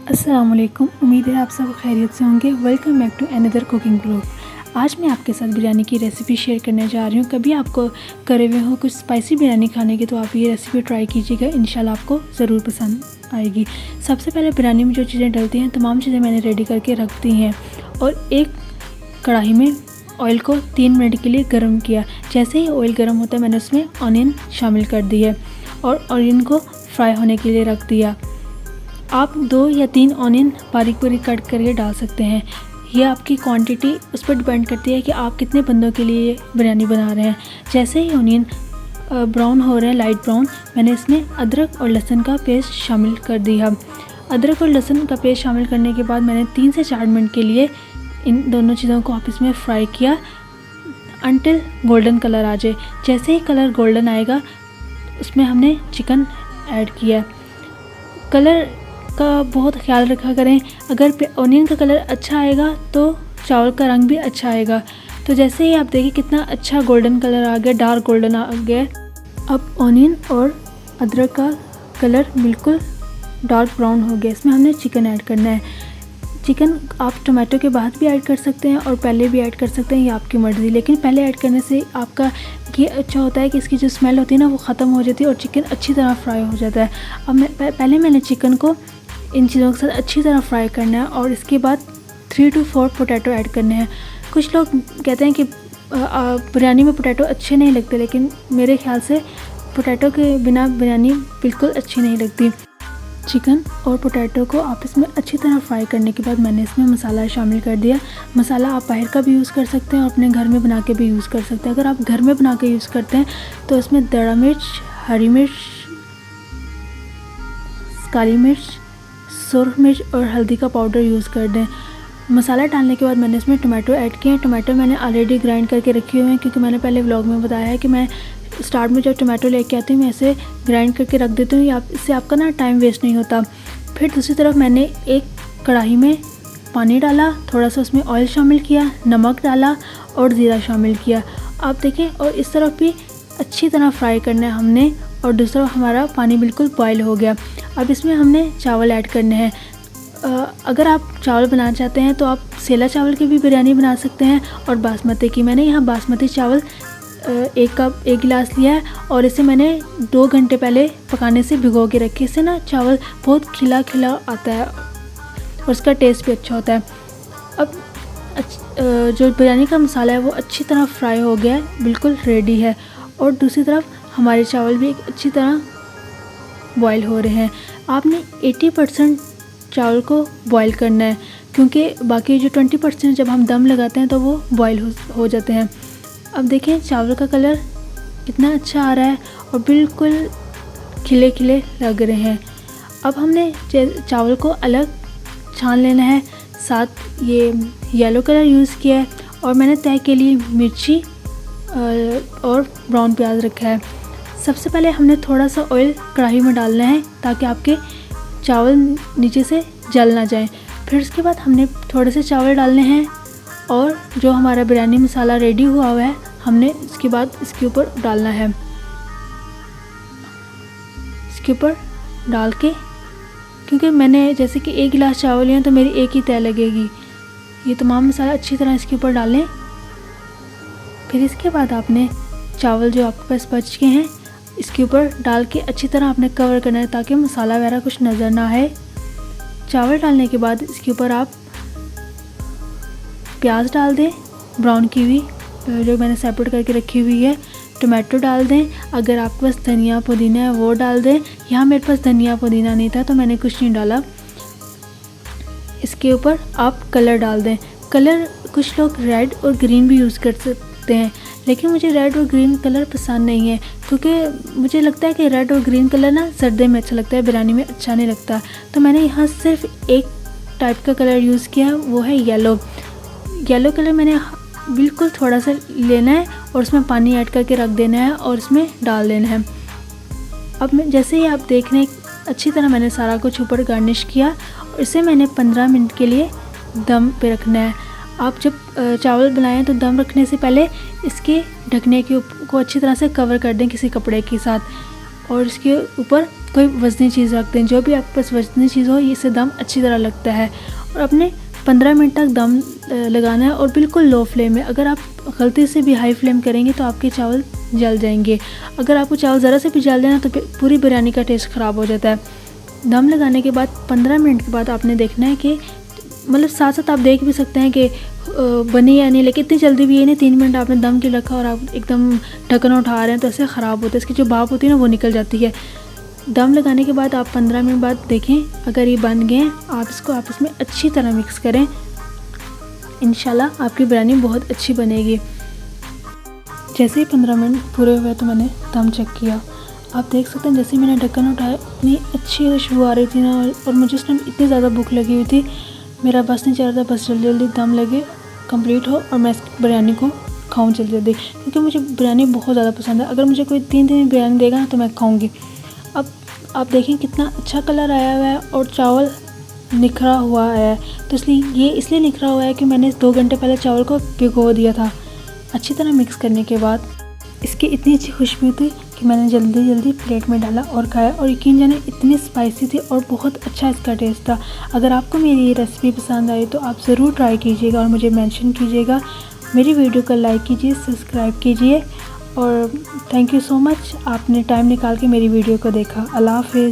अस्सलाम वालेकुम। उम्मीद है आप सब खैरियत से होंगे। Welcome back to another cooking blog. आज मैं आपके साथ बिरयानी की रेसिपी शेयर करने जा रही हूँ। कभी आपको करे हुए हो कुछ स्पाइसी बिरयानी खाने की तो आप ये रेसिपी ट्राई कीजिएगा, इंशाल्लाह आपको ज़रूर पसंद आएगी। सबसे पहले बिरयानी में जो चीज़ें डलती हैं तमाम चीज़ें मैंने रेडी करके रख दी हैं और एक कढ़ाई में ऑयल को 3 मिनट के लिए गर्म किया। जैसे ही ऑयल गर्म होता है मैंने उसमें ऑनियन शामिल कर दी है और ऑनियन को फ्राई होने के लिए रख दिया। आप 2 या 3 ऑनियन बारीक बारीक कट करके डाल सकते हैं। ये आपकी क्वांटिटी उस पर डिपेंड करती है कि आप कितने बंदों के लिए बिरयानी बना रहे हैं। जैसे ही ऑनियन ब्राउन हो रहे हैं, लाइट ब्राउन, मैंने इसमें अदरक और लहसुन का पेस्ट शामिल कर दिया। अदरक और लहसुन का पेस्ट शामिल करने के बाद मैंने 3 से 4 मिनट के लिए इन दोनों चीज़ों को आपस में फ्राई किया अनटिल गोल्डन कलर आ जाए। जैसे ही कलर गोल्डन आएगा उसमें हमने चिकन ऐड किया। कलर का बहुत ख्याल रखा करें, अगर ऑनियन का कलर अच्छा आएगा तो चावल का रंग भी अच्छा आएगा। तो जैसे ही आप देखिए कितना अच्छा गोल्डन कलर आ गया, डार्क गोल्डन आ गया। अब ऑनियन और अदरक का कलर बिल्कुल डार्क ब्राउन हो गया। इसमें हमने चिकन ऐड करना है। चिकन आप टमाटो के बाद भी ऐड कर सकते हैं और पहले भी ऐड कर सकते हैं, ये आपकी मर्ज़ी। लेकिन पहले ऐड करने से आपका ये अच्छा होता है कि इसकी जो स्मेल होती है ना वो ख़त्म हो जाती है और चिकन अच्छी तरह फ्राई हो जाता है। अब पहले मैंने चिकन को इन चीज़ों के साथ अच्छी तरह फ्राई करना है और इसके बाद 3 to 4 पोटैटो ऐड करने हैं। कुछ लोग कहते हैं कि बिरयानी में पोटैटो अच्छे नहीं लगते, लेकिन मेरे ख्याल से पोटैटो के बिना बिरयानी बिल्कुल अच्छी नहीं लगती। चिकन और पोटैटो को आपस में अच्छी तरह फ्राई करने के बाद मैंने इसमें मसाला शामिल कर दिया। मसाला आप बाहर का भी यूज़ कर सकते हैं और अपने घर में बना के भी यूज़ कर सकते हैं। अगर आप घर में बना के यूज़ करते हैं तो इसमें दड़ा मिर्च, हरी मिर्च, काली मिर्च, सुरख मिर्च और हल्दी का पाउडर यूज़ कर दें। मसाला डालने के बाद मैंने इसमें टमाटो ऐड किए हैं। टमाटो मैंने ऑलरेडी ग्राइंड करके रखे हुए हैं, क्योंकि मैंने पहले व्लॉग में बताया है कि मैं स्टार्ट में जब टमाटो लेके आती हूँ मैं इसे ग्राइंड करके रख देती हूँ। इससे आपका ना टाइम वेस्ट नहीं होता। फिर दूसरी तरफ मैंने एक कढ़ाई में पानी डाला, थोड़ा सा उसमें ऑयल शामिल किया, नमक डाला और ज़ीरा शामिल किया। आप देखें, और इस तरफ भी अच्छी तरह फ्राई करना है हमने और दूसरा हमारा पानी बिल्कुल बॉयल हो गया। अब इसमें हमने चावल ऐड करने हैं। अगर आप चावल बनाना चाहते हैं तो आप सेला चावल की भी बिरयानी बना सकते हैं और बासमती की। मैंने यहाँ बासमती चावल 1 गिलास लिया है और इसे मैंने 2 घंटे पहले पकाने से भिगो के रखी। इससे ना चावल बहुत खिला खिला आता है और उसका टेस्ट भी अच्छा होता है। अब जो बिरयानी का मसाला है वो अच्छी तरह फ्राई हो गया है, बिल्कुल रेडी है। और दूसरी तरफ हमारे चावल भी अच्छी तरह बॉयल हो रहे हैं। आपने 80% चावल को बॉयल करना है, क्योंकि बाकी जो 20% जब हम दम लगाते हैं तो वो बॉयल हो जाते हैं। अब देखें चावल का कलर कितना अच्छा आ रहा है और बिल्कुल खिले खिले लग रहे हैं। अब हमने चावल को अलग छान लेना है। साथ ये येलो कलर यूज़ किया है और मैंने तय के लिए मिर्ची और ब्राउन प्याज रखा है। सबसे पहले हमने थोड़ा सा ऑयल कढ़ाई में डालना है ताकि आपके चावल नीचे से जल ना जाए। फिर उसके बाद हमने थोड़े से चावल डालने हैं और जो हमारा बिरयानी मसाला रेडी हुआ है हमने इसके बाद इसके ऊपर डालना है। इसके ऊपर डाल के, क्योंकि मैंने जैसे कि 1 गिलास चावल लिया तो मेरी एक ही तय लगेगी। ये तमाम मसाला अच्छी तरह इसके ऊपर डालें। फिर इसके बाद आपने चावल जो आपके पास बच के हैं इसके ऊपर डाल के अच्छी तरह आपने कवर करना है ताकि मसाला वगैरह कुछ नज़र ना आए। चावल डालने के बाद इसके ऊपर आप प्याज डाल दें, ब्राउन की हुई जो मैंने सेपरेट करके रखी हुई है। टमाटो डाल दें। अगर आपके पास धनिया पुदीना है वो डाल दें। यहाँ मेरे पास धनिया पुदीना नहीं था तो मैंने कुछ नहीं डाला। इसके ऊपर आप कलर डाल दें। कलर कुछ लोग रेड और ग्रीन भी यूज़ कर सकते हैं, लेकिन मुझे रेड और ग्रीन कलर पसंद नहीं है, क्योंकि मुझे लगता है कि रेड और ग्रीन कलर ना सर्दी में अच्छा लगता है, बिरयानी में अच्छा नहीं लगता। तो मैंने यहाँ सिर्फ एक टाइप का कलर यूज़ किया, वो है येलो। येलो कलर मैंने बिल्कुल थोड़ा सा लेना है और उसमें पानी ऐड करके रख देना है और इसमें डाल देना है। अब जैसे ही आप देख रहे हैं अच्छी तरह मैंने सारा कुछ ऊपर गार्निश किया और इसे मैंने 15 मिनट के लिए दम पे रखना है। आप जब चावल बनाएं तो दम रखने से पहले इसके ढकने को अच्छी तरह से कवर कर दें किसी कपड़े के साथ और इसके ऊपर कोई वज़नी चीज़ रख दें, जो भी आपके पास वज़नी चीज़ हो, इससे दम अच्छी तरह लगता है। और अपने 15 मिनट तक दम लगाना है और बिल्कुल लो फ्लेम में। अगर आप गलती से भी हाई फ्लेम करेंगे तो आपके चावल जल जाएंगे। अगर आपको चावल ज़रा से भी जल जाए ना तो पूरी बिरयानी का टेस्ट ख़राब हो जाता है। दम लगाने के बाद 15 मिनट के बाद आपने देखना है कि मतलब साथ साथ आप देख भी सकते हैं कि बनी या नहीं, लेकिन इतनी जल्दी भी ये नहीं 3 मिनट आपने दम के रखा और आप एकदम ढक्कन उठा रहे हैं तो ऐसे ख़राब होता है, इसकी जो भाप होती है ना वो निकल जाती है। दम लगाने के बाद आप 15 मिनट बाद देखें, अगर ये बन गए आप इसको आपस में अच्छी तरह मिक्स करें। इंशाल्लाह आपकी बिरयानी बहुत अच्छी बनेगी। जैसे ही 15 मिनट पूरे हुए तो मैंने दम चेक किया, आप देख सकते हैं जैसे मैंने ढक्कन उठाया इतनी अच्छी खुशबू आ रही थी ना, और मुझे उस टाइम इतनी ज़्यादा भूख लगी हुई थी, मेरा बस नहीं चल रहा था, बस जल्दी जल्दी दम लगे कंप्लीट हो और मैं इस बिरयानी को खाऊं जल्दी जल्दी, क्योंकि मुझे बिरयानी बहुत ज़्यादा पसंद है। अगर मुझे कोई 3 दिन बिरयानी देगा ना तो मैं खाऊंगी। अब आप देखें कितना अच्छा कलर आया हुआ है और चावल निखरा हुआ है, तो इसलिए निखरा हुआ है कि मैंने 2 घंटे पहले चावल को भिगो दिया था। अच्छी तरह मिक्स करने के बाद इसकी इतनी अच्छी खुशबू थी कि मैंने जल्दी जल्दी प्लेट में डाला और खाया, और यकीन जाने इतनी स्पाइसी थी और बहुत अच्छा इसका टेस्ट था। अगर आपको मेरी ये रेसिपी पसंद आई तो आप ज़रूर ट्राई कीजिएगा और मुझे मेंशन कीजिएगा। मेरी वीडियो को लाइक कीजिए, सब्सक्राइब कीजिए, और थैंक यू सो मच, आपने टाइम निकाल के मेरी वीडियो को देखा। अल्लाह हाफ़िज़।